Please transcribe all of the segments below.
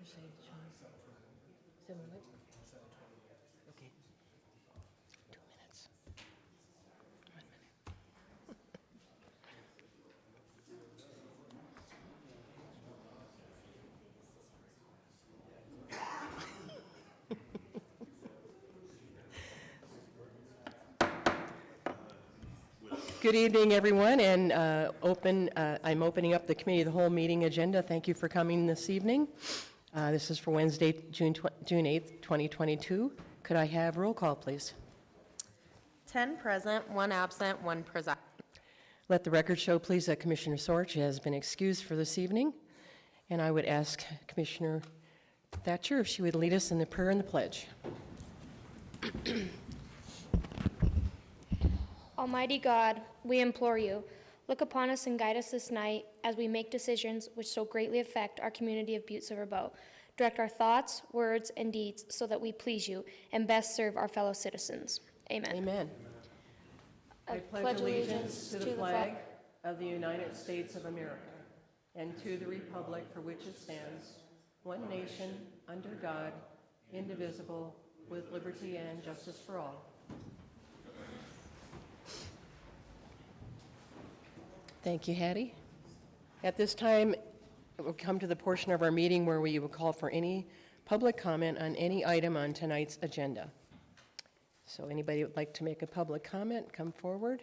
say, Sean? 7 what? Okay. 2 minutes. 1 minute. Good evening, everyone, and I'm opening up the Committee of the Whole meeting agenda. Thank you for coming this evening. This is for Wednesday, June 8th, 2022. Could I have roll call, please? 10 present, 1 absent, 1 present. Let the record show, please, that Commissioner Sorge has been excused for this evening. And I would ask Commissioner Thatcher if she would lead us in the prayer and the pledge. Almighty God, we implore you, look upon us and guide us this night as we make decisions which so greatly affect our community of Butte-Silver. Direct our thoughts, words, and deeds so that we please you and best serve our fellow citizens. Amen. Amen. I pledge allegiance to the flag of the United States of America and to the republic for which it stands, one nation, under God, indivisible, with liberty and justice for all. Thank you, Hattie. At this time, we'll come to the portion of our meeting where we will call for any public comment on any item on tonight's agenda. So anybody who would like to make a public comment, come forward.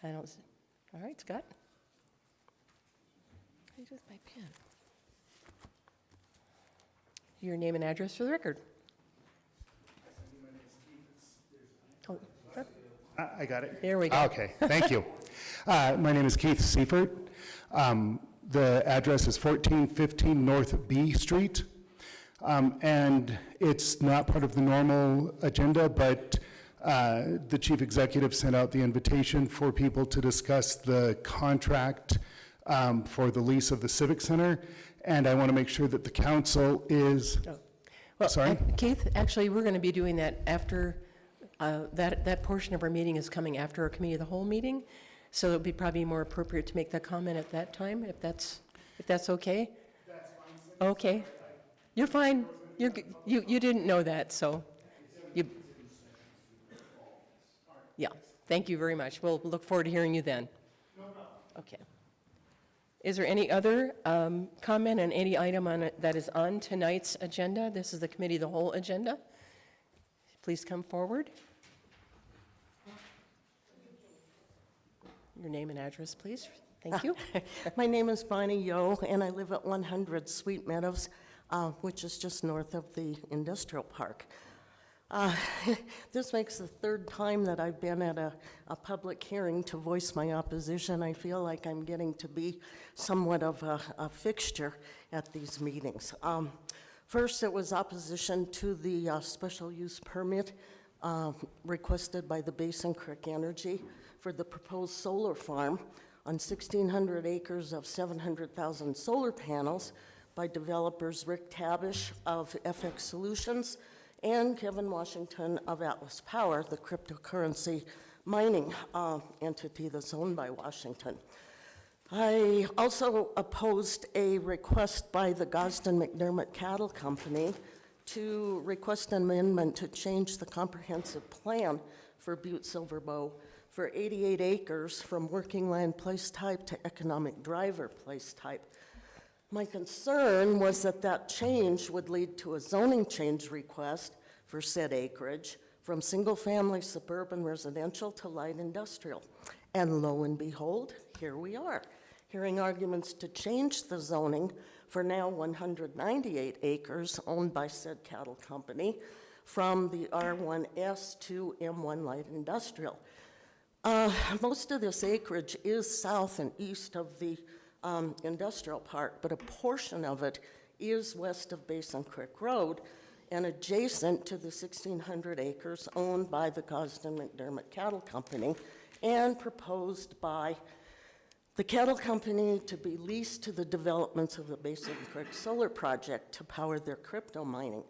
I don't see. All right, Scott. I just my pen. Your name and address for the record. Oh, I got it. there we go. Okay, thank you. My name is Keith Seifert. The address is 1415 North B Street. And it's not part of the normal agenda, but the chief executive sent out the invitation for people to discuss the contract for the lease of the Civic Center. And I want to make sure that the council is, Well, sorry? Keith, actually, we're going to be doing that after, that portion of our meeting is coming after our Committee of the Whole meeting. So it would be probably more appropriate to make that comment at that time, if that's okay? That's fine. Okay. You're fine. You didn't know that, so you. Yeah. Thank you very much. We'll look forward to hearing you then. Okay. Is there any other comment on any item that is on tonight's agenda? This is the Committee of the Whole agenda. Please come forward. Your name and address, please. Thank you. My name is Bonnie Yo, and I live at 100 Sweet Meadows, which is just north of the industrial park. This makes the third time that I've been at a public hearing to voice my opposition. I feel like I'm getting to be somewhat of a fixture at these meetings. First, it was opposition to the special use permit requested by the Basin Creek Energy for the proposed solar farm on 1,600 acres of 700,000 solar panels by developers Rick Tabish of FX Solutions and Kevin Washington of Atlas Power, the cryptocurrency mining entity that's owned by Washington. I also opposed a request by the Gosden McDermott Cattle Company to request an amendment to change the comprehensive plan for Butte-Silver for 88 acres from working land place type to economic driver place type. My concern was that that change would lead to a zoning change request for said acreage from single-family suburban residential to light industrial. And lo and behold, here we are, hearing arguments to change the zoning for now 198 acres owned by said cattle company from the R1S to M1 light industrial. Most of this acreage is south and east of the industrial park, but a portion of it is west of Basin Creek Road and adjacent to the 1,600 acres owned by the Gosden McDermott Cattle Company and proposed by the cattle company to be leased to the developments of the Basin Creek Solar Project to power their crypto mining.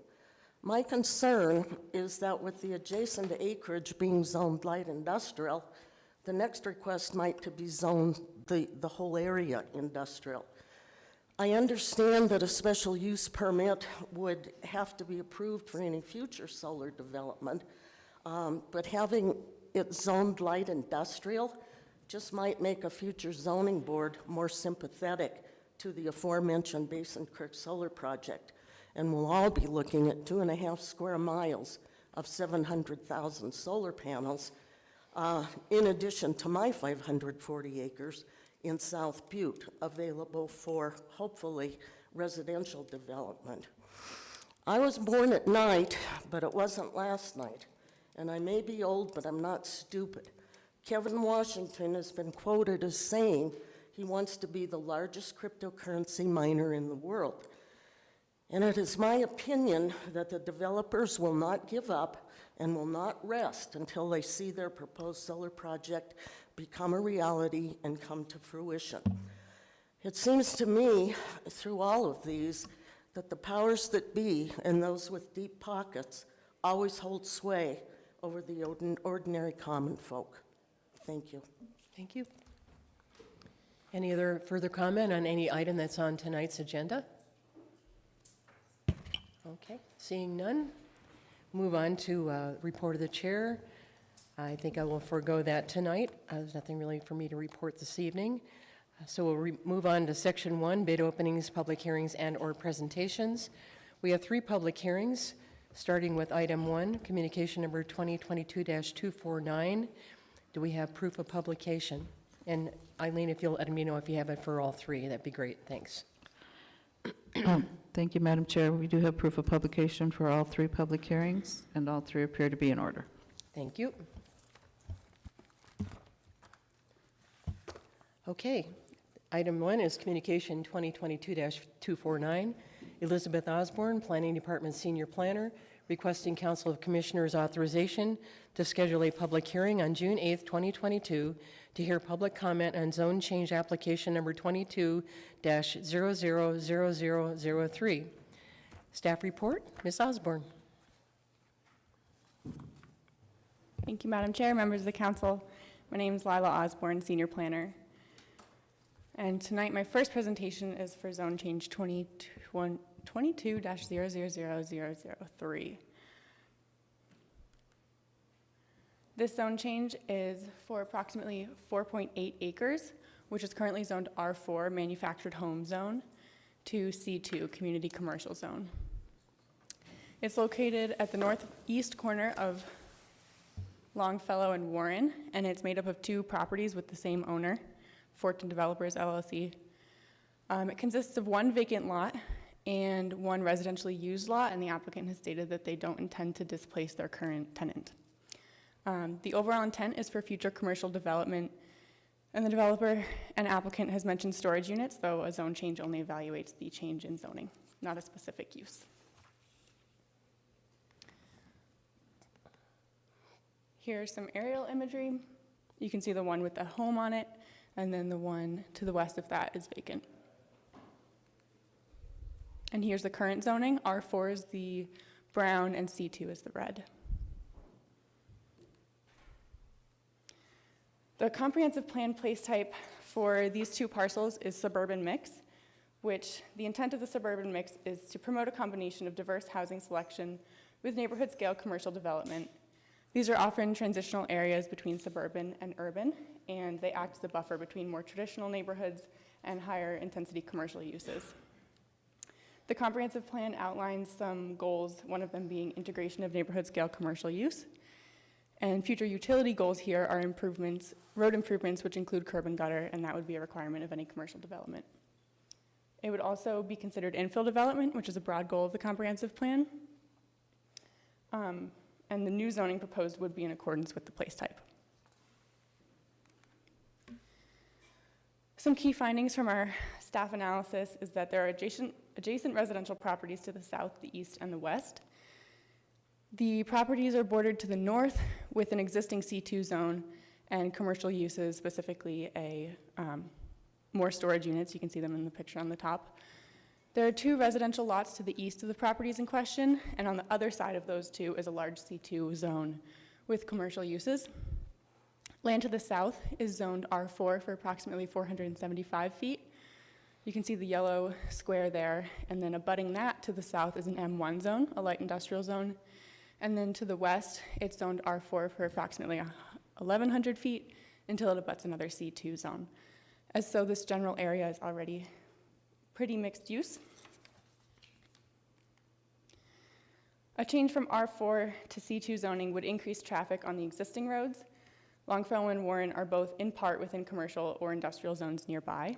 My concern is that with the adjacent acreage being zoned light industrial, the next request might to be zoned the whole area industrial. I understand that a special use permit would have to be approved for any future solar development, but having it zoned light industrial just might make a future zoning board more sympathetic to the aforementioned Basin Creek Solar Project. And we'll all be looking at 2.5 square miles of 700,000 solar panels, in addition to my 540 acres in South Butte, available for, hopefully, residential development. I was born at night, but it wasn't last night. And I may be old, but I'm not stupid. Kevin Washington has been quoted as saying he wants to be the largest cryptocurrency miner in the world. And it is my opinion that the developers will not give up and will not rest until they see their proposed solar project become a reality and come to fruition. It seems to me, through all of these, that the powers that be and those with deep pockets always hold sway over the ordinary common folk. Thank you. Thank you. Any other further comment on any item that's on tonight's agenda? Okay, seeing none, move on to report of the chair. I think I will forego that tonight. There's nothing really for me to report this evening. So we'll move on to section 1, bid openings, public hearings, and/or presentations. We have 3 public hearings, starting with item 1, communication number 2022-249. Do we have proof of publication? And Eileen, if you'll let me know if you have it for all 3, that'd be great. Thanks. Thank you, Madam Chair. We do have proof of publication for all 3 public hearings, and all 3 appear to be in order. Thank you. Okay, item 1 is communication 2022-249. Elizabeth Osborne, Planning Department Senior Planner, requesting Council of Commissioners authorization to schedule a public hearing on June 8th, 2022 to hear public comment on zone change application number 22-000003. Staff report, Ms. Osborne. Thank you, Madam Chair, members of the council. My name is Lila Osborne, Senior Planner. And tonight, my first presentation is for zone change 22-000003. This zone change is for approximately 4.8 acres, which is currently zoned R4, Manufactured Home Zone, to C2, Community Commercial Zone. It's located at the northeast corner of Longfellow and Warren, and it's made up of 2 properties with the same owner, Fortin Developers LLC. It consists of 1 vacant lot and 1 residentially used lot, and the applicant has stated that they don't intend to displace their current tenant. The overall intent is for future commercial development, and the developer and applicant has mentioned storage units, though a zone change only evaluates the change in zoning, not a specific use. Here's some aerial imagery. You can see the one with the home on it, and then the one to the west of that is vacant. And here's the current zoning. R4 is the brown and C2 is the red. The comprehensive plan place type for these 2 parcels is suburban mix, which the intent of the suburban mix is to promote a combination of diverse housing selection with neighborhood scale commercial development. These are often transitional areas between suburban and urban, and they act as a buffer between more traditional neighborhoods and higher intensity commercial uses. The comprehensive plan outlines some goals, one of them being integration of neighborhood scale commercial use. And future utility goals here are improvements, road improvements, which include curb and gutter, and that would be a requirement of any commercial development. It would also be considered infill development, which is a broad goal of the comprehensive plan. And the new zoning proposed would be in accordance with the place type. Some key findings from our staff analysis is that there are adjacent residential properties to the south, the east, and the west. The properties are bordered to the north with an existing C2 zone and commercial uses, specifically more storage units. You can see them in the picture on the top. There are 2 residential lots to the east of the properties in question, and on the other side of those 2 is a large C2 zone with commercial uses. Land to the south is zoned R4 for approximately 475 feet, You can see the yellow square there, and then abutting that to the south is an M1 zone, a light industrial zone. And then to the west, it's zoned R4 for approximately 1,100 feet until it abuts another C2 zone. As so, this general area is already pretty mixed use. A change from R4 to C2 zoning would increase traffic on the existing roads. Longfellow and Warren are both in part within commercial or industrial zones nearby.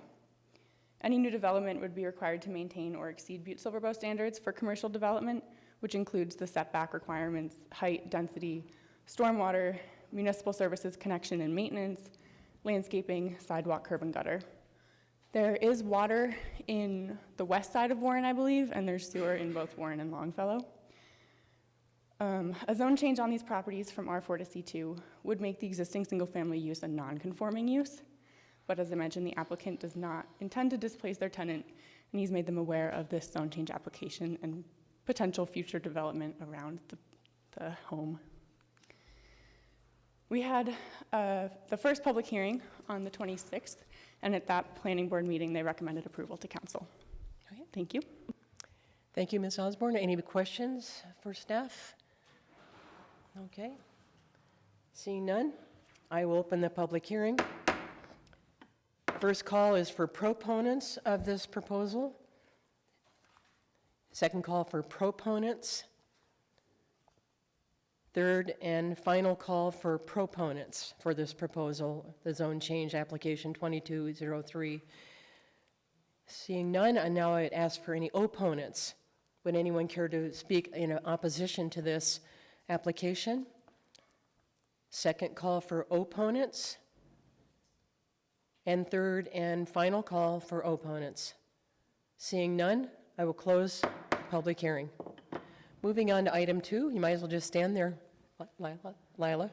Any new development would be required to maintain or exceed Butte-Silver Bow standards for commercial development, which includes the setback requirements, height, density, stormwater, municipal services connection and maintenance, landscaping, sidewalk, curb, and gutter. There is water in the west side of Warren, I believe, and there's sewer in both Warren and Longfellow. A zone change on these properties from R4 to C2 would make the existing single-family use a non-conforming use, but as I mentioned, the applicant does not intend to displace their tenant, and he's made them aware of this zone change application and potential future development around the home. We had the first public hearing on the 26th, and at that planning board meeting, they recommended approval to council. Okay. Thank you. Thank you, Ms. Osborne. Any questions for staff? Okay. Seeing none, I will open the public hearing. First call is for proponents of this proposal. Second call for proponents. Third and final call for proponents for this proposal, the zone change application 2203. Seeing none, and now I'd ask for any opponents. Would anyone care to speak in opposition to this application? Second call for opponents. And third and final call for opponents. Seeing none, I will close the public hearing. Moving on to item 2, you might as well just stand there, Lila.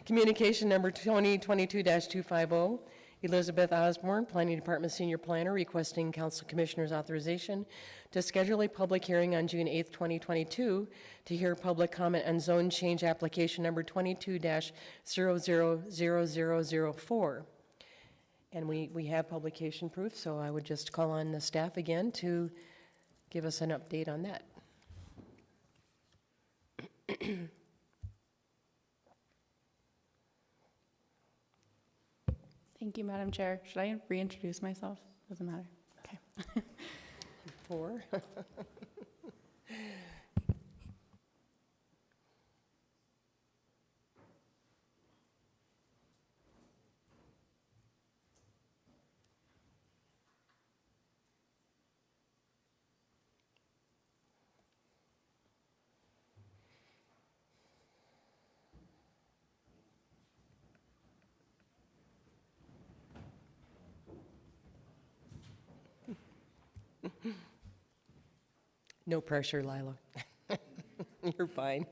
Communication number 2022-250, Elizabeth Osborne, Planning Department Senior Planner, requesting Council Commissioners' authorization to schedule a public hearing on June 8th, 2022 to hear public comment on zone change application number 22-000004. And we have publication proof, so I would just call on the staff again to give us an update on that. Thank you, Madam Chair. Should I reintroduce myself? Doesn't matter. Okay. 4. No pressure, Lila. You're fine.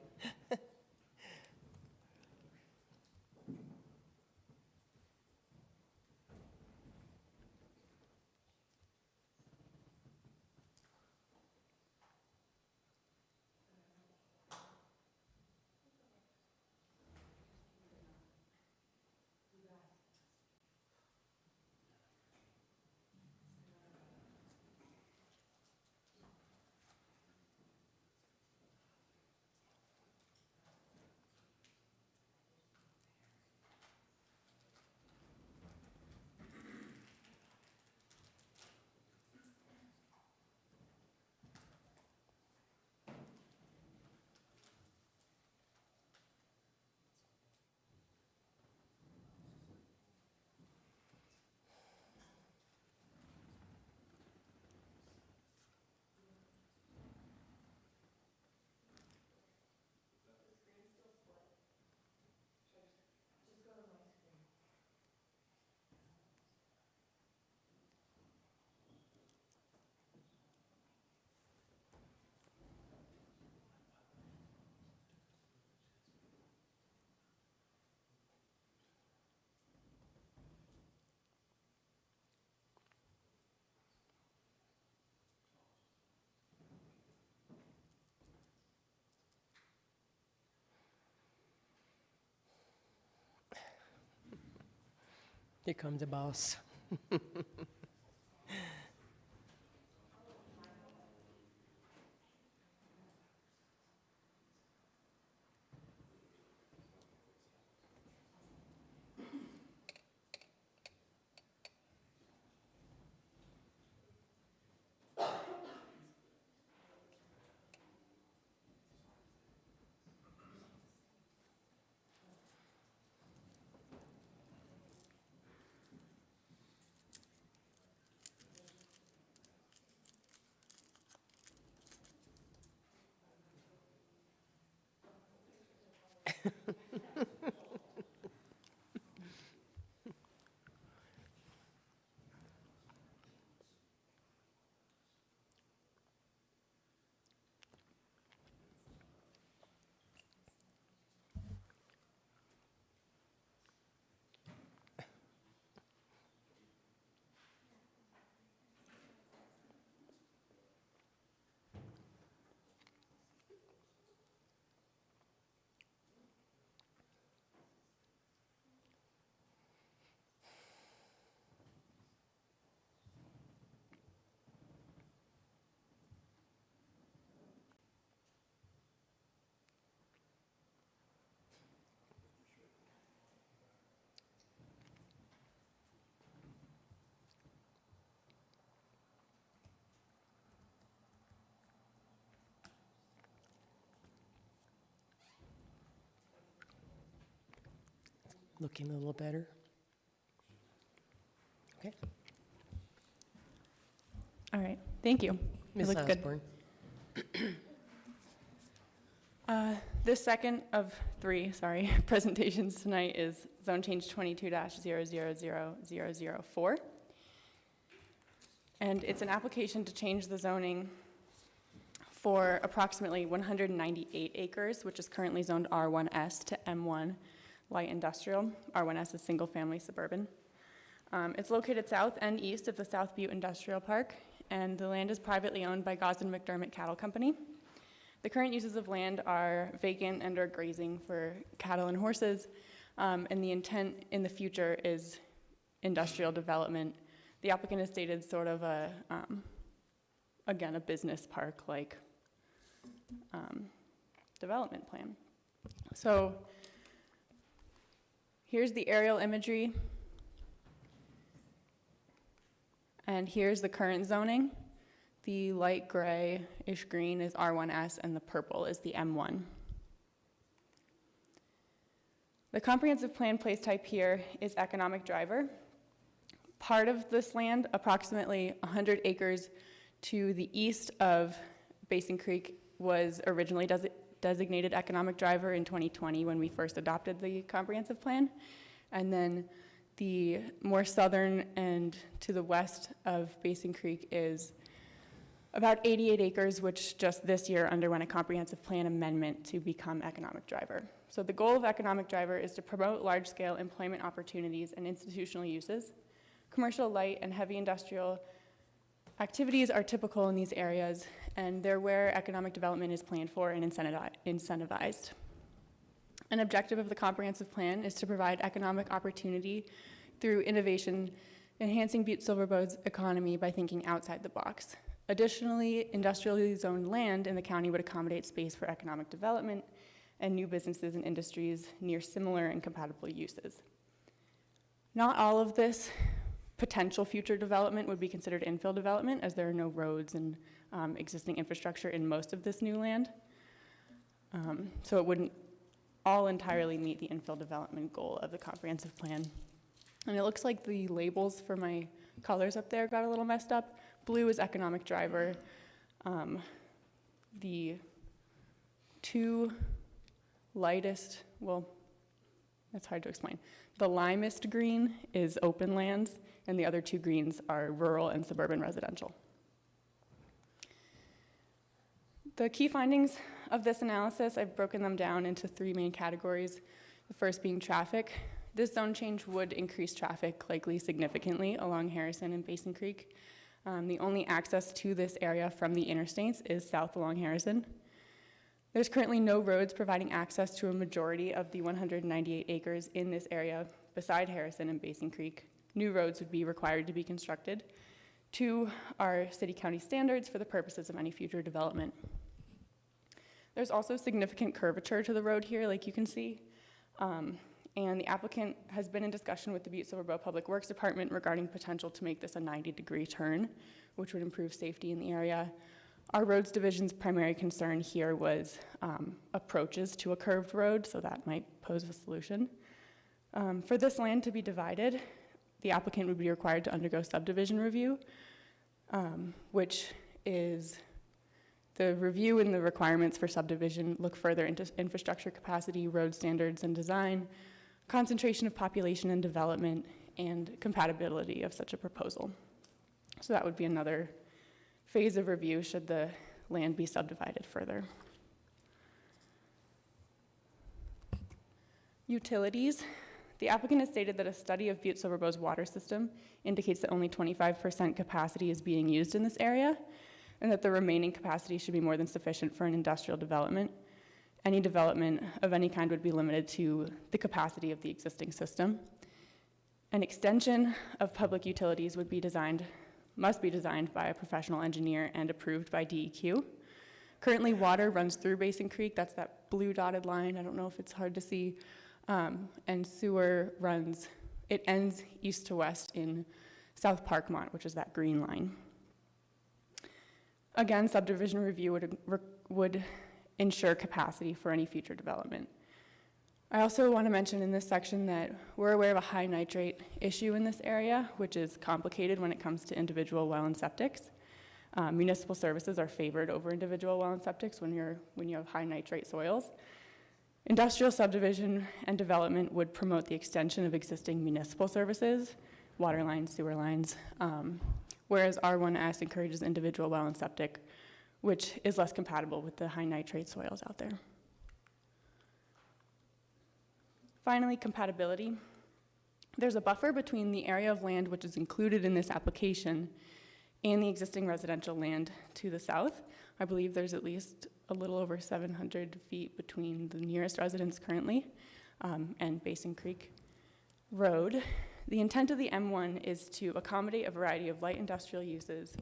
Here comes the boss. Looking a little better. Okay. All right, thank you. It Ms. looks good. Osborne. This second of three, presentations tonight is zone change 22-000004. And it's an application to change the zoning for approximately 198 acres, which is currently zoned R1S to M1 light industrial. R1S is single-family suburban. It's located south and east of the South Butte Industrial Park, and the land is privately owned by Gosden McDermott Cattle Company. The current uses of land are vacant and/or grazing for cattle and horses, and the intent in the future is industrial development. The applicant has stated sort of again, a business park-like development plan. So here's the aerial imagery, and here's the current zoning. The light grayish green is R1S, and the purple is the M1. The comprehensive plan place type here is economic driver. Part of this land, approximately 100 acres to the east of Basin Creek, was originally designated economic driver in 2020 when we first adopted the comprehensive plan. And then the more southern and to the west of Basin Creek is about 88 acres, which just this year underwent a comprehensive plan amendment to become economic driver. So the goal of economic driver is to promote large-scale employment opportunities and institutional uses. Commercial, light, and heavy industrial activities are typical in these areas, and they're where economic development is planned for and incentivized. An objective of the comprehensive plan is to provide economic opportunity through innovation, enhancing Butte-Silver Bow's economy by thinking outside the box. Additionally, industrially zoned land in the county would accommodate space for economic development and new businesses and industries near similar and compatible uses. Not all of this potential future development would be considered infill development, as there are no roads and existing infrastructure in most of this new land. So it wouldn't all entirely meet the infill development goal of the comprehensive plan. And it looks like the labels for my colors up there got a little messed up. Blue is economic driver. The two lightest, well, that's hard to explain. The limest green is open lands, and the other two greens are rural and suburban residential. The key findings of this analysis, I've broken them down into three main categories. The first being traffic. This zone change would increase traffic likely significantly along Harrison and Basin Creek. The only access to this area from the interstates is south along Harrison. There's currently no roads providing access to a majority of the 198 acres in this area beside Harrison and Basin Creek. New roads would be required to be constructed to our city-county standards for the purposes of any future development. There's also significant curvature to the road here, like you can see. And the applicant has been in discussion with the Butte-Silver Bow Public Works Department regarding potential to make this a 90-degree turn, which would improve safety in the area. Our roads division's primary concern here was approaches to a curved road, so that might pose a solution. For this land to be divided, the applicant would be required to undergo subdivision review, which is The review and the requirements for subdivision look further into infrastructure capacity, road standards and design, concentration of population and development, and compatibility of such a proposal. So that would be another phase of review should the land be subdivided further. Utilities. The applicant has stated that a study of Butte-Silver water system indicates that only 25% capacity is being used in this area, and that the remaining capacity should be more than sufficient for an industrial development. Any development of any kind would be limited to the capacity of the existing system. An extension of public utilities must be designed by a professional engineer and approved by DEQ. Currently, water runs through Basin Creek. That's that blue dotted line. I don't know if it's hard to see. And sewer it ends east to west in South Parkmont, which is that green line. Again, subdivision review would ensure capacity for any future development. I also want to mention in this section that we're aware of a high nitrate issue in this area, which is complicated when it comes to individual well and septics. Municipal services are favored over individual well and septics when you have high nitrate soils. Industrial subdivision and development would promote the extension of existing municipal services, water lines, sewer lines, whereas R1S encourages individual well and septic, which is less compatible with the high nitrate soils out there. Finally, compatibility. There's a buffer between the area of land which is included in this application and the existing residential land to the south. I believe there's at least a little over 700 feet between the nearest residence currently and Basin Creek Road. The intent of the M1 is to accommodate a variety of light industrial uses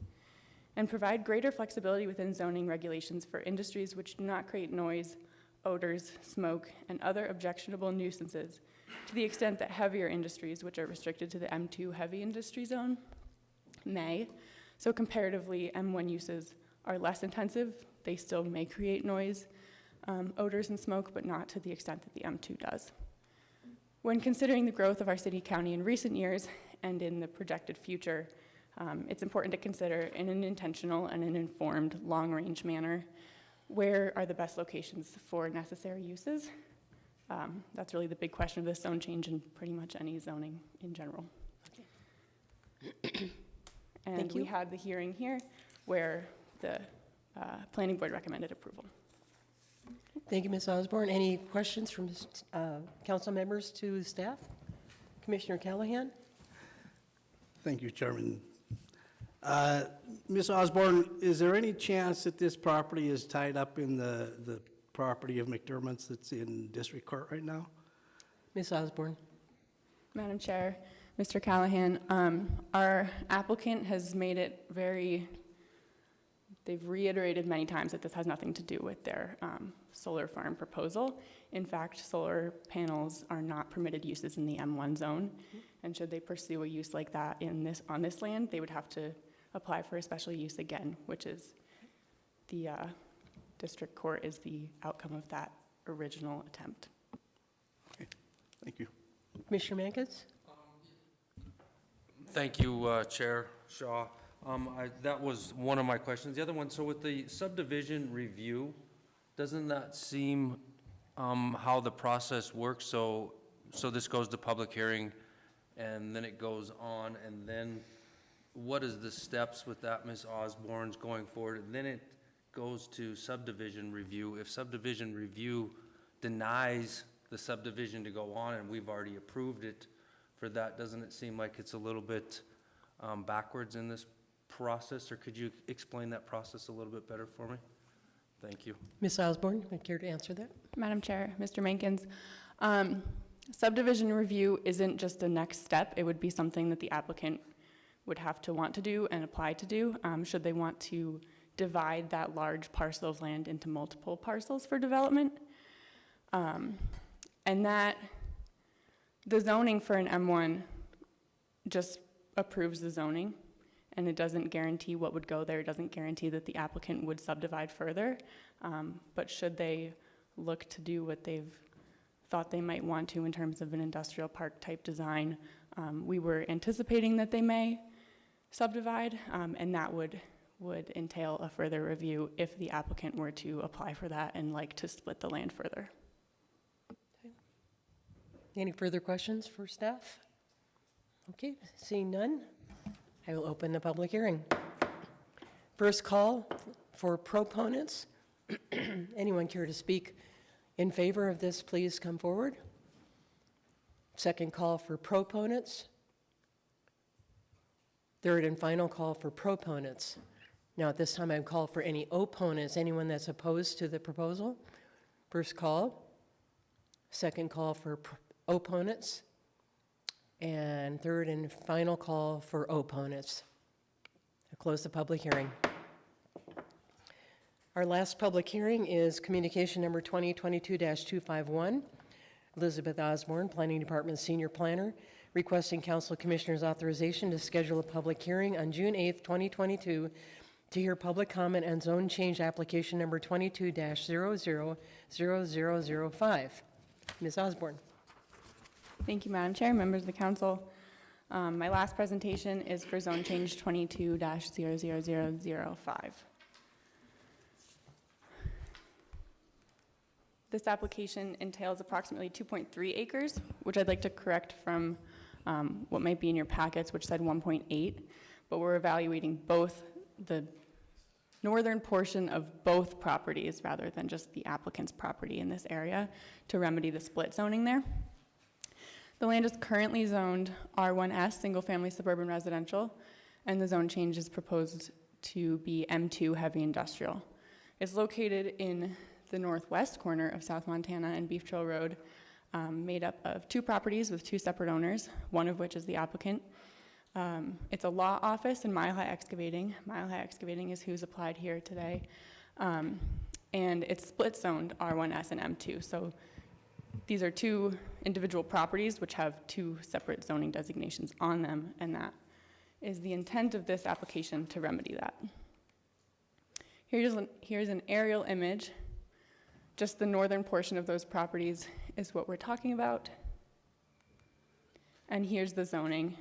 and provide greater flexibility within zoning regulations for industries which do not create noise, odors, smoke, and other objectionable nuisances to the extent that heavier industries, which are restricted to the M2 heavy industry zone, may. So comparatively, M1 uses are less intensive. They still may create noise, odors, and smoke, but not to the extent that the M2 does. When considering the growth of our city county in recent years and in the projected future, it's important to consider in an intentional and an informed long-range manner where are the best locations for necessary uses. That's really the big question of this zone change and pretty much any zoning in general. And Thank you. we had the hearing here where the planning board recommended approval. Thank you, Ms. Osborne. Any questions from council members to staff? Commissioner Callahan? Thank you, Chairman. Ms. Osborne, is there any chance that this property is tied up in the property of McDermott's that's in district court right now? Ms. Osborne? Madam Chair, Mr. Callahan, our applicant has made it they've reiterated many times that this has nothing to do with their solar farm proposal. In fact, solar panels are not permitted uses in the M1 zone, and should they pursue a use like that on this land, they would have to apply for a special use again, which is the district court is the outcome of that original attempt. Okay, thank you. Commissioner Mankins? Thank you, Chair Shaw. That was one of my questions. The other one, so with the subdivision review, doesn't that seem how the process works? So this goes to public hearing, and then it goes on, and then what is the steps with that, Ms. Osborne's going forward? And then it goes to subdivision review. If subdivision review denies the subdivision to go on, and we've already approved it for that, doesn't it seem like it's a little bit backwards in this process? Or could you explain that process a little bit better for me? Thank you. Ms. Osborne, would you care to answer that? Madam Chair, Mr. Mankins, subdivision review isn't just a next step. It would be something that the applicant would have to want to do and apply to do should they want to divide that large parcel of land into multiple parcels for development. And that the zoning for an M1 just approves the zoning, and it doesn't guarantee what would go there. It doesn't guarantee that the applicant would subdivide further. But should they look to do what they've thought they might want to in terms of an industrial park type design, we were anticipating that they may subdivide, and that would would entail a further review if the applicant were to apply for that and like to split the land further. Any further questions for staff? Okay, seeing none, I will open the public hearing. First call for proponents. Anyone care to speak in favor of this, please come forward. Second call for proponents. Third and final call for proponents. Now, at this time, I call for any opponents, anyone that's opposed to the proposal. First call. Second call for opponents. And third and final call for opponents. I close the public hearing. Our last public hearing is communication number 2022-251. Elizabeth Osborne, Planning Department Senior Planner, requesting Council Commissioners' authorization to schedule a public hearing on June 8th, 2022 to hear public comment on zone change application number 22-000005. Ms. Osborne. Thank you, Madam Chair, members of the council. My last presentation is for zone change 22-00005. This application entails approximately 2.3 acres, which I'd like to correct from what might be in your packets, which said 1.8, but we're evaluating both the northern portion of both properties rather than just the applicant's property in this area to remedy the split zoning there. The land is currently zoned R1S, single-family suburban residential, and the zone change is proposed to be M2, heavy industrial. It's located in the northwest corner of South Montana and Beef Trail Road, made up of two properties with two separate owners, one of which is the applicant. It's a law office and Mile High Excavating. Mile High Excavating is who's applied here today. And it's split zoned R1S and M2. So these are two individual properties which have two separate zoning designations on them, and that is the intent of this application to remedy that. Here's an aerial image. Just the northern portion of those properties is what we're talking about. And here's the zoning.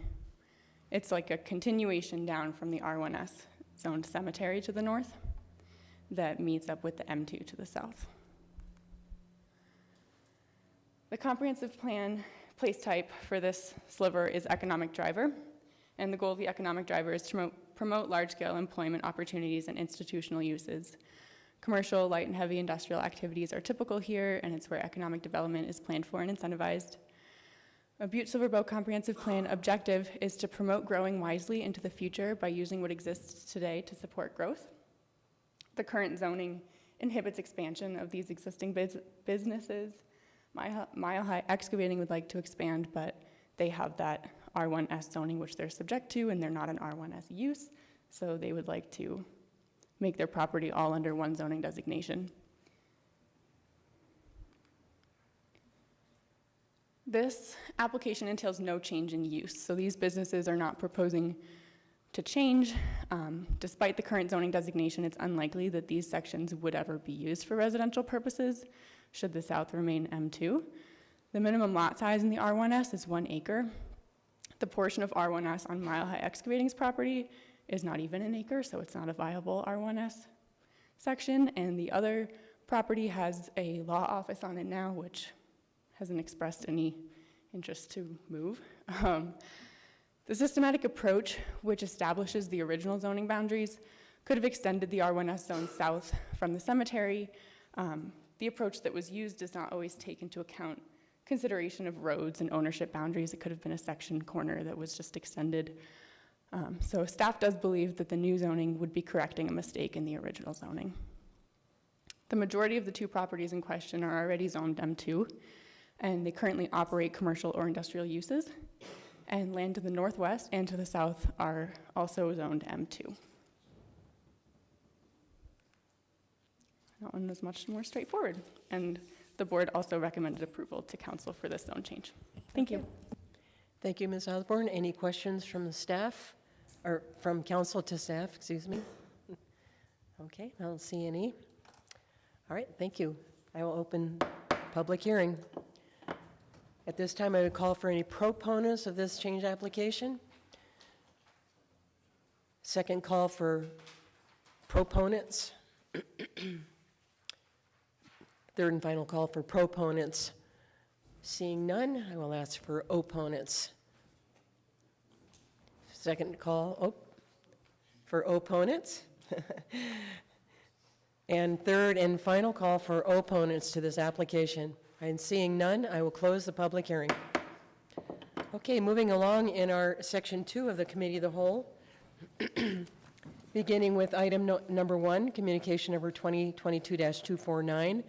It's like a continuation down from the R1S zoned cemetery to the north that meets up with the M2 to the south. The comprehensive plan place type for this sliver is economic driver, and the goal of the economic driver is to promote large-scale employment opportunities and institutional uses. Commercial, light, and heavy industrial activities are typical here, and it's where economic development is planned for and incentivized. A Butte-Silver Bow comprehensive plan objective is to promote growing wisely into the future by using what exists today to support growth. The current zoning inhibits expansion of these existing businesses. Mile High Excavating would like to expand, but they have that R1S zoning which they're subject to, and they're not an R1S use, so they would like to make their property all under one zoning designation. This application entails no change in use, so these businesses are not proposing to change. Despite the current zoning designation, it's unlikely that these sections would ever be used for residential purposes, should the south remain M2. The minimum lot size in the R1S is 1 acre. The portion of R1S on Mile High Excavating's property is not even an acre, so it's not a viable R1S section, and the other property has a law office on it now, which hasn't expressed any interest to move. The systematic approach, which establishes the original zoning boundaries, could have extended the R1S zone south from the cemetery. The approach that was used does not always take into account consideration of roads and ownership boundaries. It could have been a section corner that was just extended. So staff does believe that the new zoning would be correcting a mistake in the original zoning. The majority of the two properties in question are already zoned M2, and they currently operate commercial or industrial uses, and land to the northwest and to the south are also zoned M2. That one was much more straightforward, and the board also recommended approval to council for this zone change. Thank you. Thank you, Ms. Osborne. Any questions from the staff, or from council to staff, excuse me? Okay, I don't see any. All right, thank you. I will open public hearing. At this time, I would call for any proponents of this change application. Second call for proponents? Third and final call for proponents. Seeing none, I will ask for opponents. Second call for opponents. And third and final call for opponents to this application. And seeing none, I will close the public hearing. Okay, moving along in our section 2 of the Committee of the Whole. Beginning with item number 1, communication number 2022-249,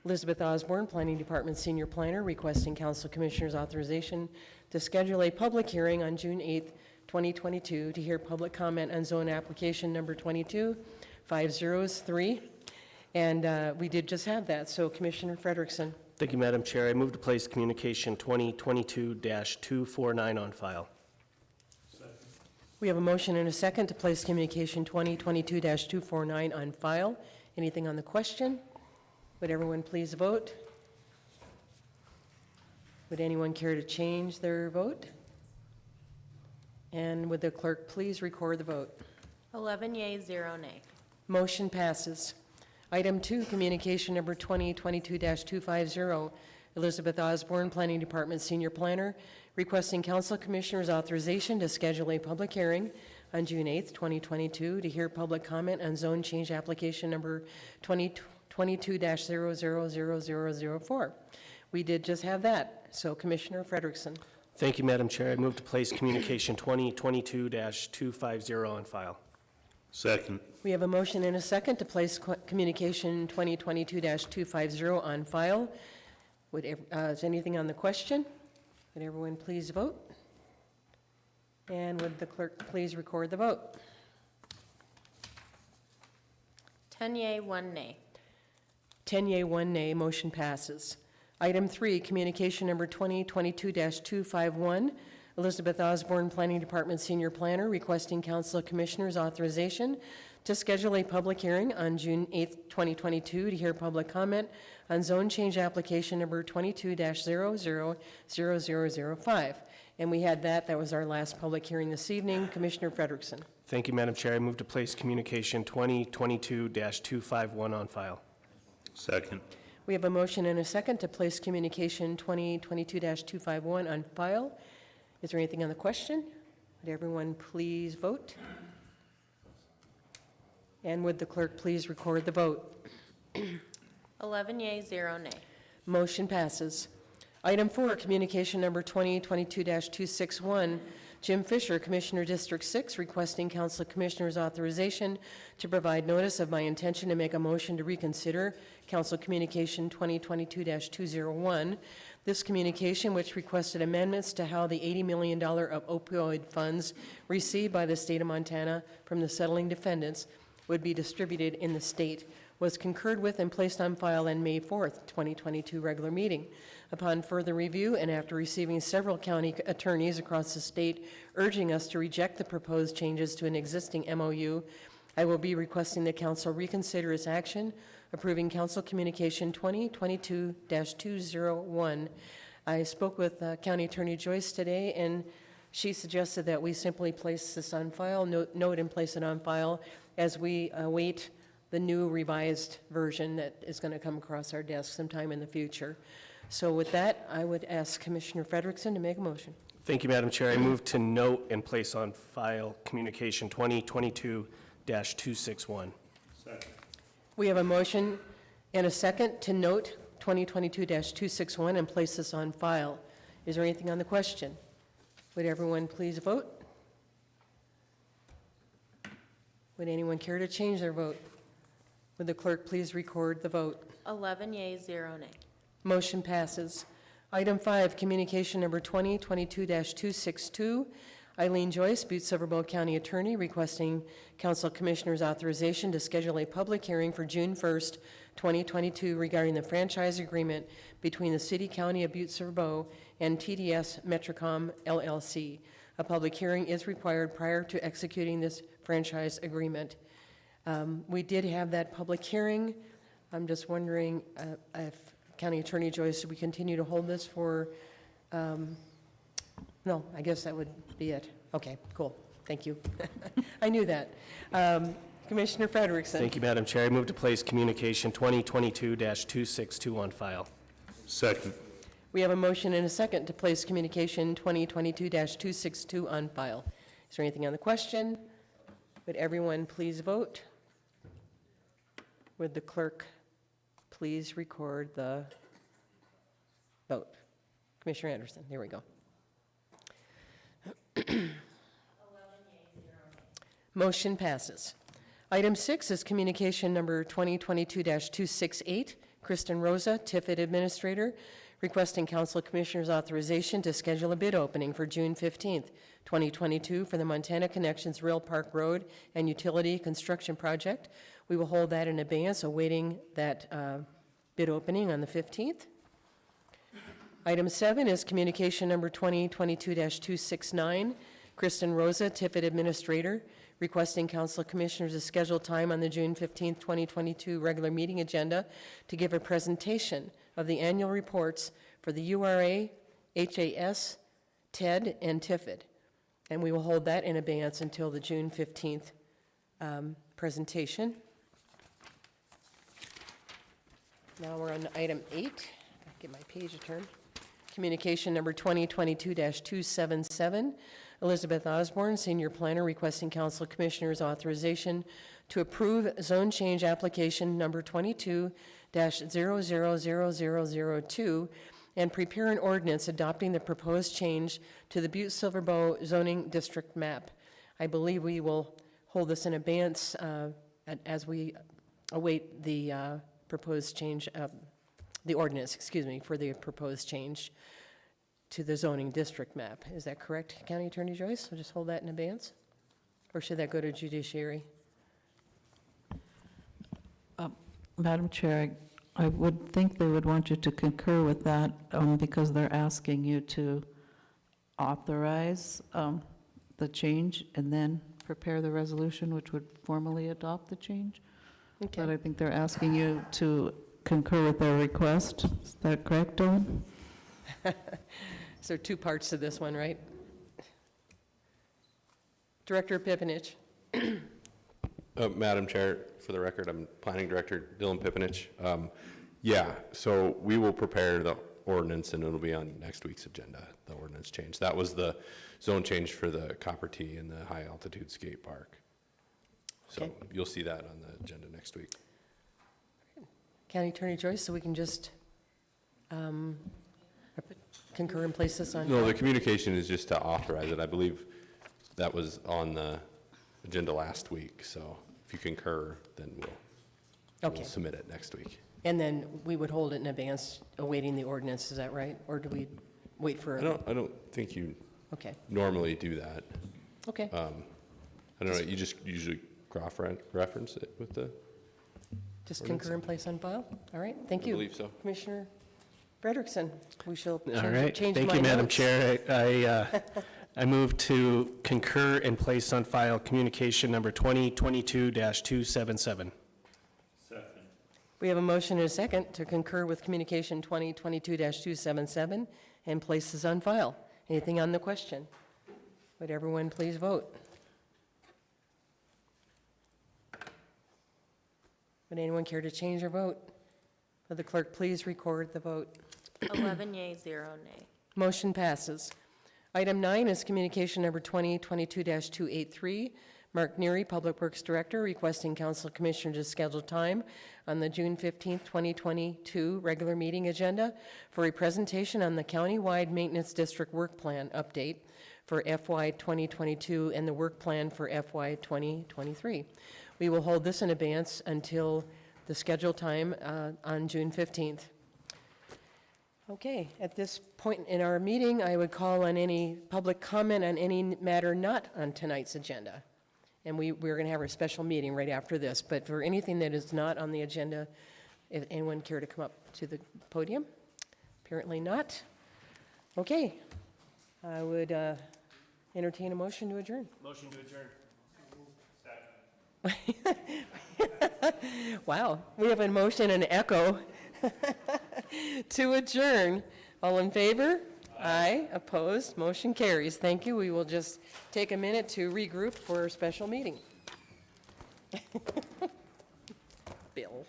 Elizabeth Osborne, Planning Department Senior Planner, requesting Council Commissioners' authorization to schedule a public hearing on June 8th, 2022, to hear public comment on zone application number 22503. And we did just have that, so Commissioner Frederickson. Thank you, Madam Chair. I move to place communication 2022-249 on file. We have a motion and a second to place communication 2022-249 on file. Anything on the question? Would everyone please vote? Would anyone care to change their vote? And would the clerk please record the vote? 11 yeas, 0 nay. Motion passes. Item 2, communication number 2022-250, Elizabeth Osborne, Planning Department Senior Planner, requesting Council Commissioners' authorization to schedule a public hearing on June 8th, 2022, to hear public comment on zone change application number 2022-000004. We did just have that, so Commissioner Frederickson. Thank you, Madam Chair. I move to place communication 2022-250 on file. Second. We have a motion and a second to place communication 2022-250 on file. Is anything on the question? Would everyone please vote? And would the clerk please record the vote? 10 yea, 1 nay. 10 yea, 1 nay, motion passes. Item 3, communication number 2022-251, Elizabeth Osborne, Planning Department Senior Planner, requesting Council of Commissioners' authorization to schedule a public hearing on June 8th, 2022, to hear public comment on zone change application number 22-000005. And we had that. That was our last public hearing this evening. Commissioner Frederickson. Thank you, Madam Chair. I move to place communication 2022-251 on file. Second. We have a motion and a second to place communication 2022-251 on file. Is there anything on the question? Would everyone please vote? And would the clerk please record the vote? 11 yeas, 0 nay. Motion passes. Item 4, communication number 2022-261, Jim Fisher, Commissioner District 6, requesting Council Commissioners' authorization to provide notice of my intention to make a motion to reconsider Council Communication 2022-201. This communication, which requested amendments to how the $80 million of opioid funds received by the state of Montana from the settling defendants would be distributed in the state, was concurred with and placed on file in May 4th, 2022 regular meeting. Upon further review and after receiving several county attorneys across the state urging us to reject the proposed changes to an existing MOU, I will be requesting the council reconsider its action, approving Council Communication 2022-201. I spoke with County Attorney Joyce today, and she suggested that we simply place this on file, note and place it on file as we await the new revised version that is going to come across our desk sometime in the future. So with that, I would ask Commissioner Frederickson to make a motion. Thank you, Madam Chair. I move to note and place on file communication 2022-261. Second. We have a motion and a second to note 2022-261 and place this on file. Is there anything on the question? Would everyone please vote? Would anyone care to change their vote? Would the clerk please record the vote? 11 yeas, 0 nay. Motion passes. Item 5, communication number 2022-262, Eileen Joyce, Butte-Silver County Attorney, requesting Council Commissioners' authorization to schedule a public hearing for June 1st, 2022 regarding the franchise agreement between the City County of Butte-Silver and TDS Metrocom LLC. A public hearing is required prior to executing this franchise agreement. We did have that public hearing. I'm just wondering if County Attorney Joyce, should we continue to hold this for, no, I guess that would be it. Okay, cool, thank you. I knew that. Commissioner Frederickson. Thank you, Madam Chair. I move to place communication 2022-262 on file. Second. We have a motion and a second to place communication 2022-262 on file. Is there anything on the question? Would everyone please vote? Would the clerk please record the vote? Commissioner Anderson, there we go. Motion passes. Item 6 is communication number 2022-268, Kristen Rosa, Tiffin Administrator, requesting Council Commissioners' authorization to schedule a bid opening for June 15th, 2022 for the Montana Connections Rail Park Road and Utility Construction Project. We will hold that in abeyance, awaiting that bid opening on the 15th. Item 7 is communication number 2022-269, Kristen Rosa, Tiffin Administrator, requesting Council Commissioners to schedule time on the June 15th, 2022 regular meeting agenda to give a presentation of the annual reports for the URA, HAS, TED, and TIFID. And we will hold that in abeyance until the June 15th presentation. Now we're on item 8. Get my page a turn. Communication number 2022-277, Elizabeth Osborne, Senior Planner, requesting Council Commissioners' authorization to approve zone change application number 22-000002 and prepare an ordinance adopting the proposed change to the Butte-Silver Bow zoning district map. I believe we will hold this in abeyance as we await the proposed change, the ordinance, excuse me, for the proposed change to the zoning district map. Is that correct, County Attorney Joyce? We'll just hold that in abeyance? Or should that go to judiciary? Madam Chair, I would think they would want you to concur with that because they're asking you to authorize the change and then prepare the resolution which would formally adopt the change. Okay. But I think they're asking you to concur with their request. Is that correct, Dawn? So two parts to this one, right? Director Pipinich. Madam Chair, for the record, I'm Planning Director Dylan Pipinich. Yeah, so we will prepare the ordinance and it'll be on next week's agenda, the ordinance change. That was the zone change for the Copper T and the high altitude skate park. So Okay. you'll see that on the agenda next week. County Attorney Joyce, so we can just concur and place this on? No, the communication is just to authorize it. I believe that was on the agenda last week. So if you concur, then Okay. we'll submit it next week. And then we would hold it in advance, awaiting the ordinance, is that right? Or do we wait for? I don't think you Okay, normally do that. okay. I don't know, you just usually cross-reference it with the, Just concur and place on file? All right, thank I you. believe so. Commissioner Frederickson, we shall All right, change thank my you, Madam notes. Chair. I move to concur and place on file communication number 2022-277. Second. We have a motion and a second to concur with communication 2022-277 and place this on file. Anything on the question? Would everyone please vote? Would anyone care to change their vote? Would the clerk please record the vote? 11 yea, 0 nay. Motion passes. Item 9 is communication number 2022-283. Mark Neary, Public Works Director, requesting Council Commissioner to schedule time on the June 15th, 2022 regular meeting agenda for a presentation on the Countywide Maintenance District Work Plan update for FY 2022 and the work plan for FY 2023. We will hold this in abeyance until the scheduled time on June 15th. Okay, at this point in our meeting, I would call on any public comment on any matter not on tonight's agenda. And we're going to have our special meeting right after this. But for anything that is not on the agenda, if anyone care to come up to the podium? Apparently not. Okay, I would entertain a motion to adjourn. Motion to adjourn. Wow, we have a motion and an echo to adjourn. All in favor? Aye. Opposed? Motion carries. Thank you. We will just take a minute to regroup for our special meeting. Bill.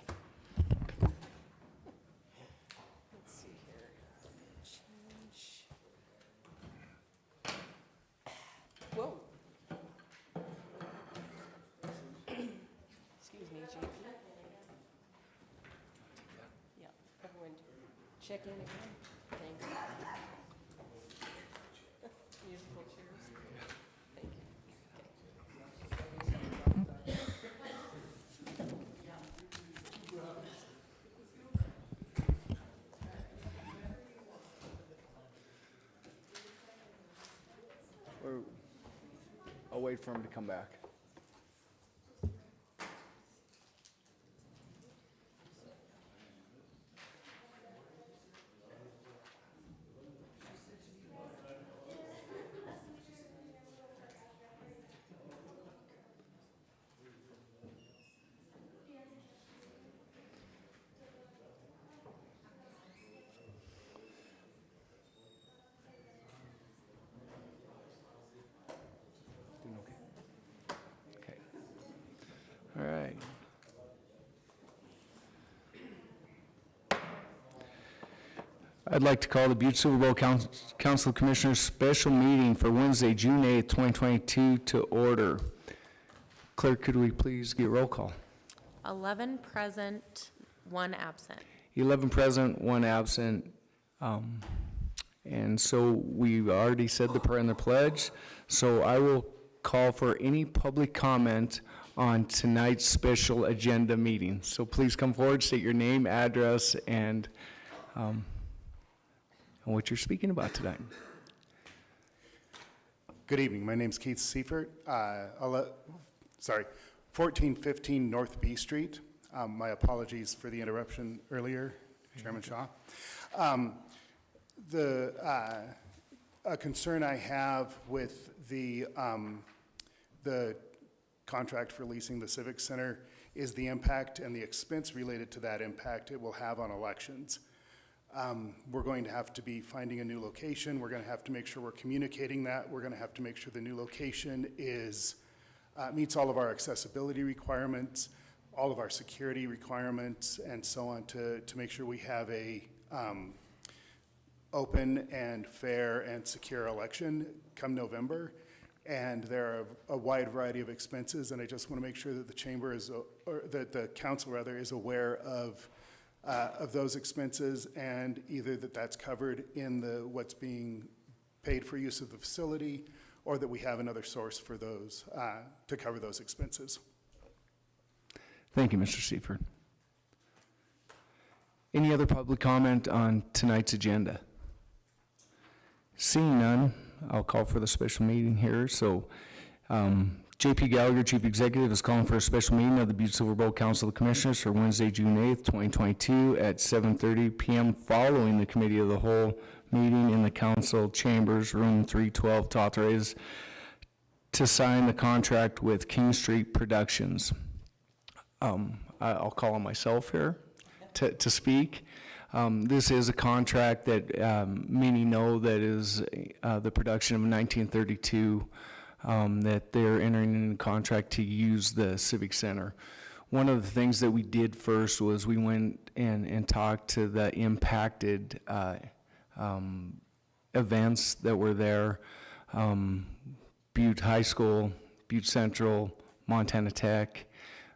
Let's see here. Change. Whoa. Excuse me, Chief. Yeah, everyone check in again. Thanks. Musical chairs. Thank you. I'll wait for him to come back. Doing okay? Okay. All right. I'd like to call the Butte-Silver Bowl Council of Commissioners special meeting for Wednesday, June 8th, 2022 to order. Clerk, could we please get roll call? 11 present, 1 absent. 11 present, 1 absent. And so we already said the prayer and the pledge, so I will call for any public comment on tonight's special agenda meeting. So please come forward, state your name, address, and what you're speaking about tonight. Good evening. My name's Keith Seifert. 1415 North B Street. My apologies for the interruption earlier, Chairman Shaw. A concern I have with the contract for leasing the Civic Center is the impact and the expense related to that impact it will have on elections. We're going to have to be finding a new location. We're going to have to make sure we're communicating that. We're going to have to make sure the new location meets all of our accessibility requirements, all of our security requirements, and so on to make sure we have a open and fair and secure election come November. And there are a wide variety of expenses, and I just want to make sure that the chamber or that the council rather is aware of those expenses, and either that's covered in what's being paid for use of the facility, or that we have another source for those to cover those expenses. Thank you, Mr. Seifert. Any other public comment on tonight's agenda? Seeing none, I'll call for the special meeting here. So J.P. Gallagher, Chief Executive, is calling for a special meeting of the Butte-Silver Bowl Council of Commissioners for Wednesday, June 8th, 2022 at 7:30 p.m. following the Committee of the Whole meeting in the Council Chambers, Room 312, to authorize to sign the contract with King Street Productions. I'll call on myself here to speak. This is a contract that many know that is the production of 1932, that they're entering into contract to use the Civic Center. One of the things that we did first was we went and talked to the impacted events that were there, Butte High School, Butte Central, Montana Tech,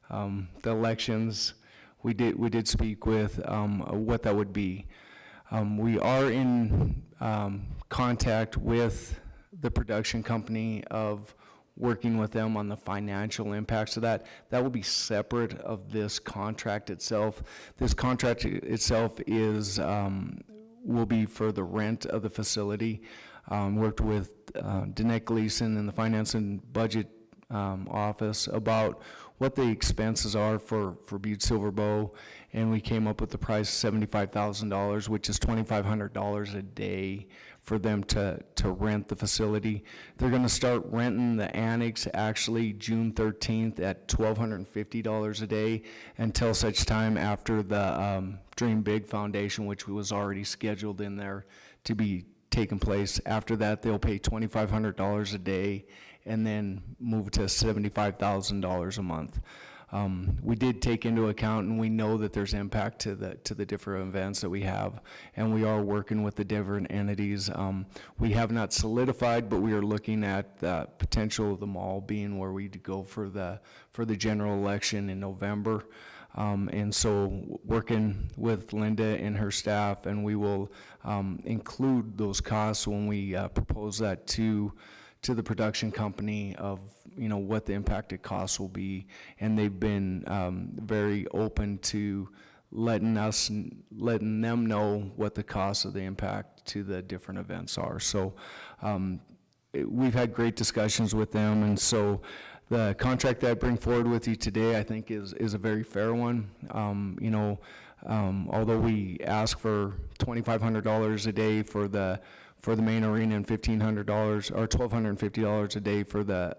the elections. We did speak with what that would be. We are in contact with the production company of working with them on the financial impacts of that. That will be separate of this contract itself. This contract itself will be for the rent of the facility. Worked with Dannette Gleason in the Finance and Budget office about what the expenses are for Butte-Silver Bowl, and we came up with the price of $75,000, which is $2,500 a day for them to rent the facility. They're going to start renting the annex actually June 13th at $1,250 a day until such time after the Dream Big Foundation, which was already scheduled in there to be taking place. After that, they'll pay $2,500 a day and then move to $75,000 a month. We did take into account, and we know that there's impact to the different events that we have, and we are working with the different entities. We have not solidified, but we are looking at the potential of the mall being where we go for the general election in November. And so working with Linda and her staff, and we will include those costs when we propose that to the production company of, what the impacted costs will be. And they've been very open to letting them know what the costs of the impact to the different events are. So we've had great discussions with them, and so the contract that I bring forward with you today, I think, is a very fair one. Although we ask for $2,500 a day for the main arena and $1,500 or $1,250 a day for the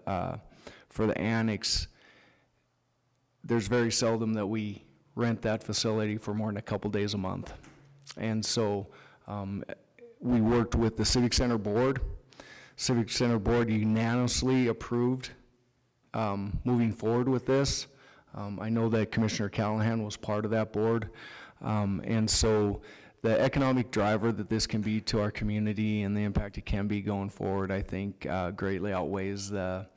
annex, there's very seldom that we rent that facility for more than a couple days a month. And so we worked with the Civic Center Board. Civic Center Board unanimously approved moving forward with this. I know that Commissioner Callahan was part of that board. And so the economic driver that this can be to our community and the impact it can be going forward, I think greatly outweighs the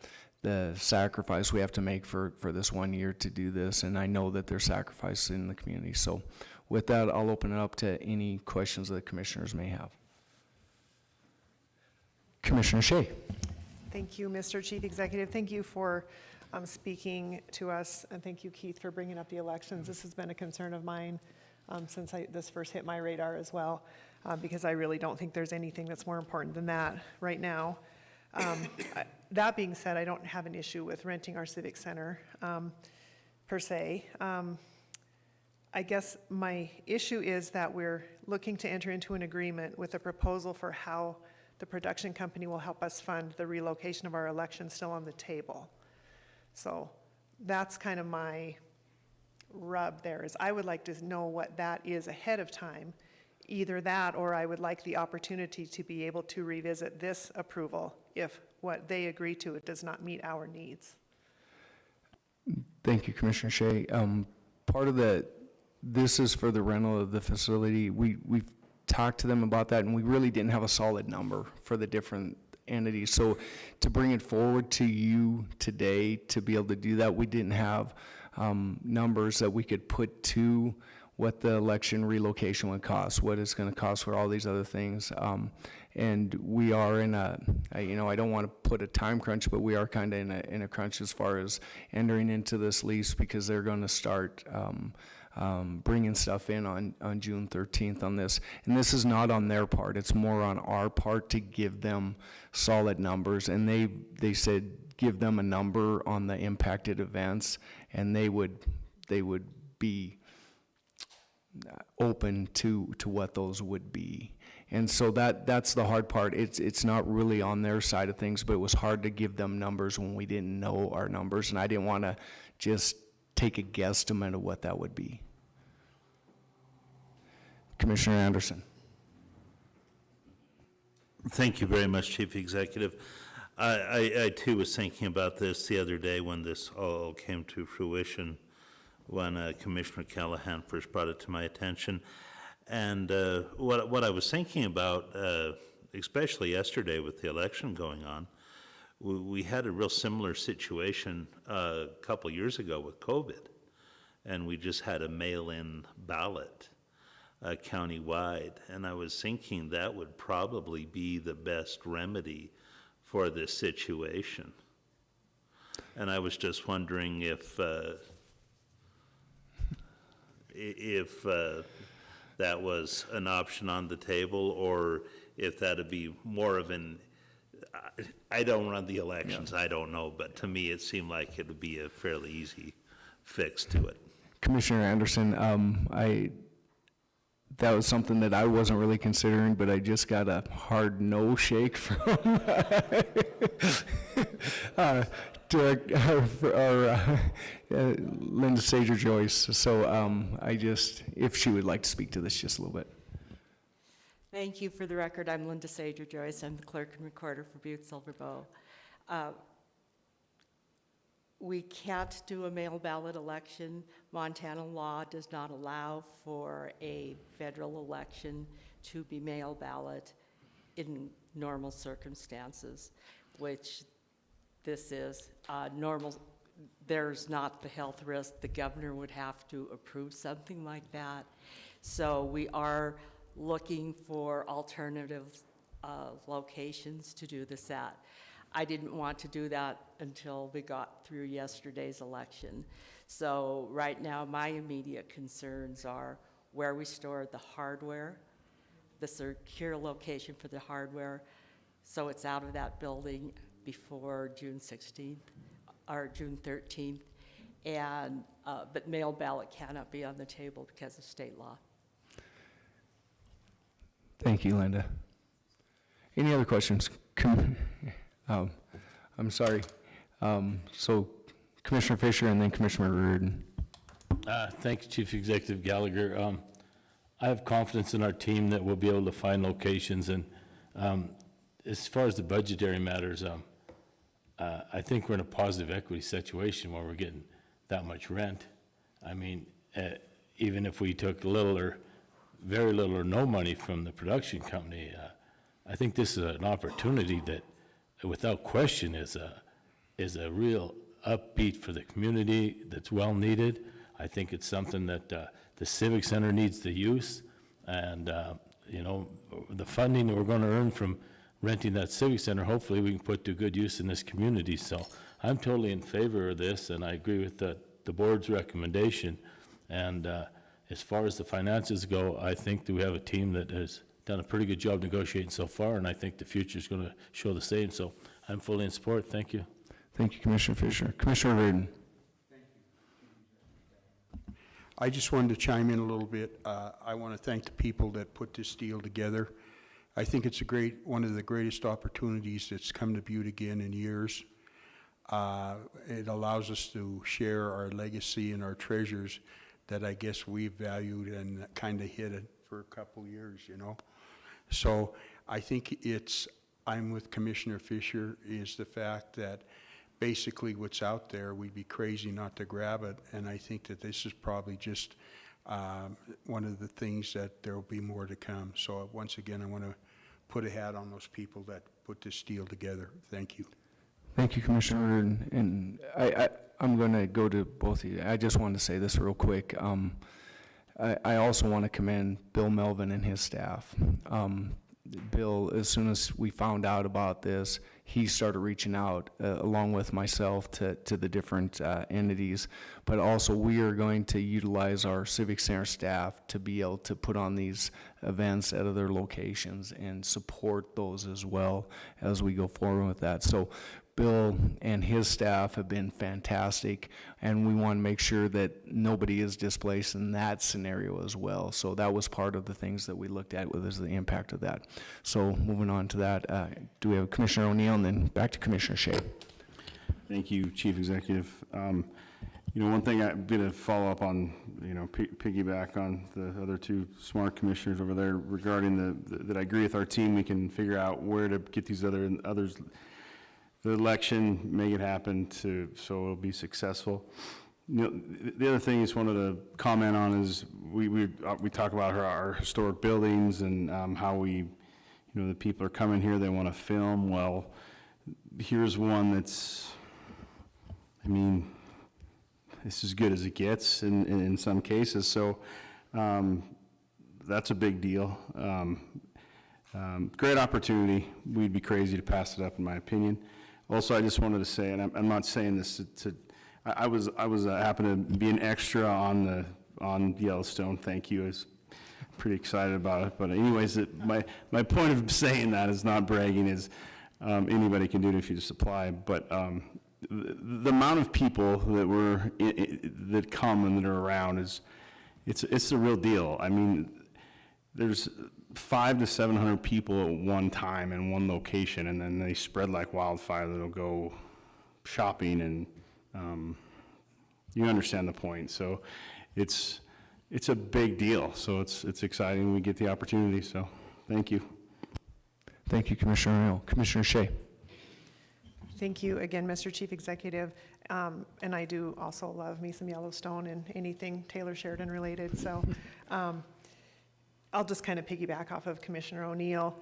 sacrifice we have to make for this 1 year to do this. And I know that there's sacrifice in the community. So with that, I'll open it up to any questions that commissioners may have. Commissioner Shea. Thank you, Mr. Chief Executive. Thank you for speaking to us, and thank you, Keith, for bringing up the elections. This has been a concern of mine since this first hit my radar as well, because I really don't think there's anything that's more important than that right now. That being said, I don't have an issue with renting our Civic Center per se. I guess my issue is that we're looking to enter into an agreement with a proposal for how the production company will help us fund the relocation of our election still on the table. So that's kind of my rub there, is I would like to know what that is ahead of time. Either that, or I would like the opportunity to be able to revisit this approval if what they agree to it does not meet our needs. Thank you, Commissioner Shea. Part of this is for the rental of the facility. We've talked to them about that, and we really didn't have a solid number for the different entities. So to bring it forward to you today to be able to do that, we didn't have numbers that we could put to what the election relocation would cost, what it's going to cost for all these other things. And we are in I don't want to put a time crunch, but we are kind of in a crunch as far as entering into this lease, because they're going to start bringing stuff in on June 13th on this. And this is not on their part, it's more on our part to give them solid numbers. And they said give them a number on the impacted events, and they would be open to what those would be. And so that's the hard part. It's not really on their side of things, but it was hard to give them numbers when we didn't know our numbers, and I didn't want to just take a guesstimate of what that would be. Commissioner Anderson. Thank you very much, Chief Executive. I too was thinking about this the other day when this all came to fruition, when Commissioner Callahan first brought it to my attention. And what I was thinking about, especially yesterday with the election going on, we had a real similar situation a couple years ago with COVID, and we just had a mail-in ballot countywide. And I was thinking that would probably be the best remedy for this situation. And I was just wondering if that was an option on the table, or if that'd be more of an, I don't run the elections, I don't know, but to me it seemed like it would be a fairly easy fix to it. Commissioner Anderson, that was something that I wasn't really considering, but I just got a hard no shake from Linda Sager-Joyce. So if she would like to speak to this just a little bit. Thank you. For the record, I'm Linda Sager Joyce. I'm the clerk and recorder for Butte-Silver. We can't do a mail ballot election. Montana law does not allow for a federal election to be mail ballot in normal circumstances, which this is normal. There's not the health risk. The governor would have to approve something like that. So we are looking for alternative locations to do this at. I didn't want to do that until we got through yesterday's election. So right now, my immediate concerns are where we store the hardware, the secure location for the hardware, so it's out of that building before June 16th or June 13th. And, but mail ballot cannot be on the table because of state law. Thank you, Linda. Any other questions? I'm sorry. So Commissioner Fisher and then Commissioner Reardon. Thank you, Chief Executive Gallagher. I have confidence in our team that we'll be able to find locations. And as far as the budgetary matters, I think we're in a positive equity situation where we're getting that much rent. I mean, even if we took little or very little or no money from the production company, I think this is an opportunity that, without question, is a real upbeat for the community that's well needed. I think it's something that the Civic Center needs to use, and you know, the funding that we're going to earn from renting that Civic Center, hopefully we can put to good use in this community. So I'm totally in favor of this, and I agree with the board's recommendation. And as far as the finances go, I think that we have a team that has done a pretty good job negotiating so far, and I think the future is going to show the same. So I'm fully in support. Thank you. Thank you, Commissioner Fisher. Commissioner Reardon. I just wanted to chime in a little bit. I want to thank the people that put this deal together. I think it's one of the greatest opportunities that's come to Butte again in years. It allows us to share our legacy and our treasures that I guess we valued and kind of hid for a couple years, you know. So I think I'm with Commissioner Fisher, is the fact that basically what's out there, we'd be crazy not to grab it. And I think that this is probably just one of the things that there will be more to come. So once again, I want to put a hat on those people that put this deal together. Thank you. Thank you, Commissioner Reardon. And I'm going to go to both of you. I just wanted to say this real quick. I also want to commend Bill Melvin and his staff. Bill, as soon as we found out about this, he started reaching out along with myself to the different entities, but also we are going to utilize our Civic Center staff to be able to put on these events at other locations and support those as well as we go forward with that. So Bill and his staff have been fantastic, and we want to make sure that nobody is displaced in that scenario as well. So that was part of the things that we looked at with the impact of that. So moving on to that, do we have Commissioner O'Neill and then back to Commissioner Shea? Thank you, Chief Executive. You know, one thing I'm going to follow up on, you know, piggyback on the other two smart commissioners over there regarding that I agree with our team. We can figure out where to get these others. The election, make it happen so it'll be successful. You know, the other thing I just wanted to comment on is we talk about our historic buildings and how you know, the people are coming here, they want to film. Well, here's one that's, I mean, it's as good as it gets in some cases. So that's a big deal. Great opportunity. We'd be crazy to pass it up, in my opinion. Also, I just wanted to say, and I'm not saying this I was happened to be an extra on Yellowstone. Thank you. I was pretty excited about it. But anyways, my point of saying that is not bragging. Is anybody can do it if you just apply. But the amount of people that come and that are around it's a real deal. I mean, there's 500 to 700 people at one time in one location, and then they spread like wildfire. That'll go shopping, and you understand the point. So it's a big deal. So it's exciting. We get the opportunity. So Thank you. Thank you, Commissioner O'Neill. Commissioner Shea. Thank you again, Mr. Chief Executive. And I do also love me some Yellowstone and anything Taylor Sheridan related. So I'll just kind of piggyback off of Commissioner O'Neill.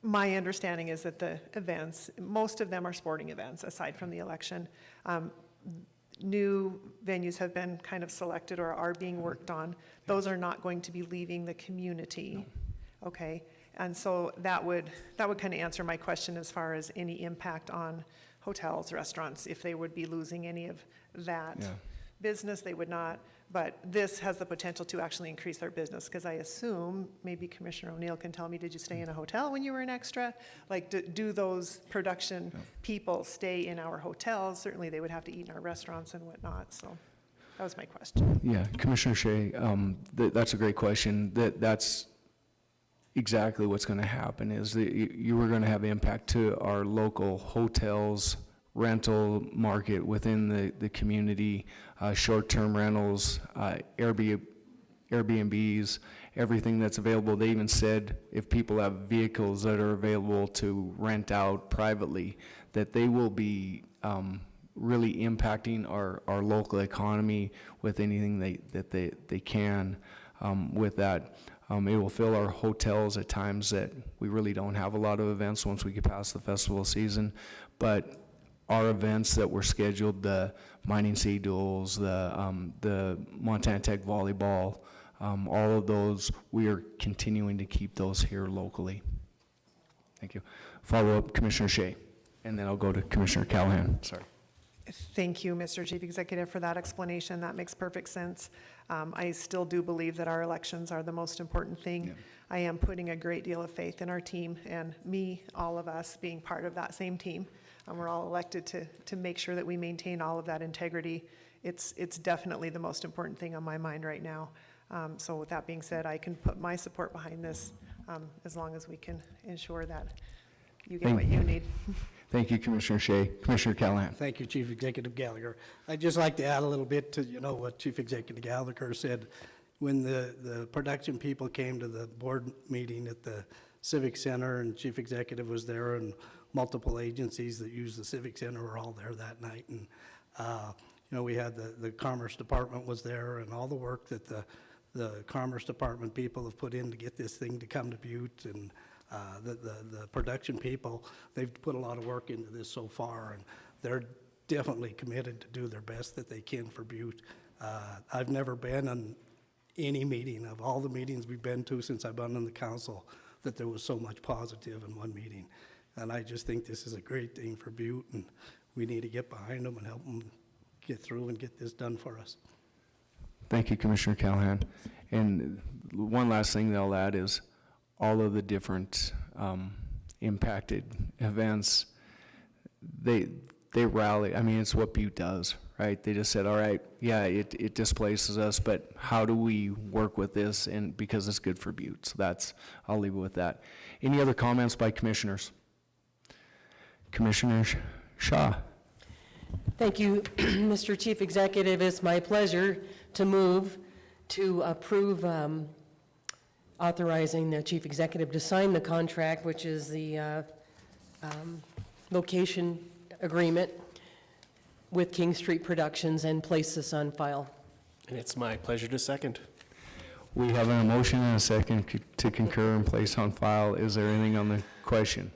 My understanding is that the events, most of them are sporting events aside from the election. New venues have been kind of selected or are being worked on. Those are not going to be leaving the community. Okay. And so that would kind of answer my question as far as any impact on hotels, restaurants, if they would be losing any of that business, they would not. But this has the potential to actually increase their business, because I assume, maybe Commissioner O'Neill can tell me, did you stay in a hotel when you were an extra? Like, do those production people stay in our hotels? Certainly they would have to eat in our restaurants and whatnot, so that was my question. Yeah, Commissioner Shea, that's a great question. That's exactly what's going to happen, is that you were going to have impact to our local hotels, rental market within the community, short-term rentals, Airbnbs, everything that's available. They even said if people have vehicles that are available to rent out privately, that they will be really impacting our local economy with anything that they can with that. It will fill our hotels at times that we really don't have a lot of events once we get past the festival season. But our events that were scheduled, the Mining Sea Duels, the Montana Tech Volleyball, all of those, we are continuing to keep those here locally. Thank you. Follow up, Commissioner Shea, and then I'll go to Commissioner Callahan. Sorry. Thank you, Mr. Chief Executive, for that explanation. That makes perfect sense. I still do believe that our elections are the most important thing. Yeah. I am putting a great deal of faith in our team, and all of us being part of that same team. We're all elected to make sure that we maintain all of that integrity. It's definitely the most important thing on my mind right now. So with that being said, I can put my support behind this as long as we can ensure that you get what you need. Thank you, Commissioner Shea. Commissioner Callahan. Thank you, Chief Executive Gallagher. I'd just like to add a little bit to, what Chief Executive Gallagher said. When the production people came to the board meeting at the Civic Center, and Chief Executive was there, and multiple agencies that use the Civic Center were all there that night. And, we had the Commerce Department was there, and all the work that the Commerce Department people have put in to get this thing to come to Butte, and the production people, they've put a lot of work into this so far, and they're definitely committed to do their best that they can for Butte. I've never been on any meeting, of all the meetings we've been to since I've been on the council, that there was so much positive in one meeting. And I just think this is a great thing for Butte, and we need to get behind them and help them get through and get this done for us. Thank you, Commissioner Callahan. And one last thing that I'll add is all of the different impacted events, they rally. I mean, it's what Butte does, right? They just said, all right, yeah, it displaces us, but how do we work with this? And because it's good for Butte. So I'll leave it with that. Any other comments by commissioners? Commissioner Shaw. Thank you, Mr. Chief Executive. It's my pleasure to move to approve authorizing the Chief Executive to sign the contract, which is the location agreement with King Street Productions, and place this on file. And it's my pleasure to second. We have a motion and a second to concur and place on file. Is there anything on the question?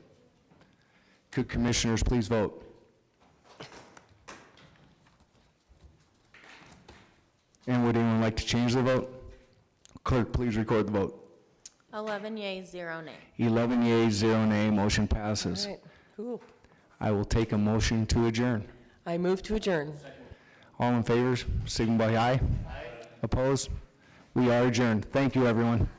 Could commissioners please vote? And would anyone like to change the vote? Clerk, please record the vote. 11 yeas, 0 nay. 11 yeas, 0 nay, motion passes. All right, cool. I will take a motion to adjourn. I move to adjourn. All in favor, signify by aye. Aye. Opposed? We are adjourned. Thank you, everyone.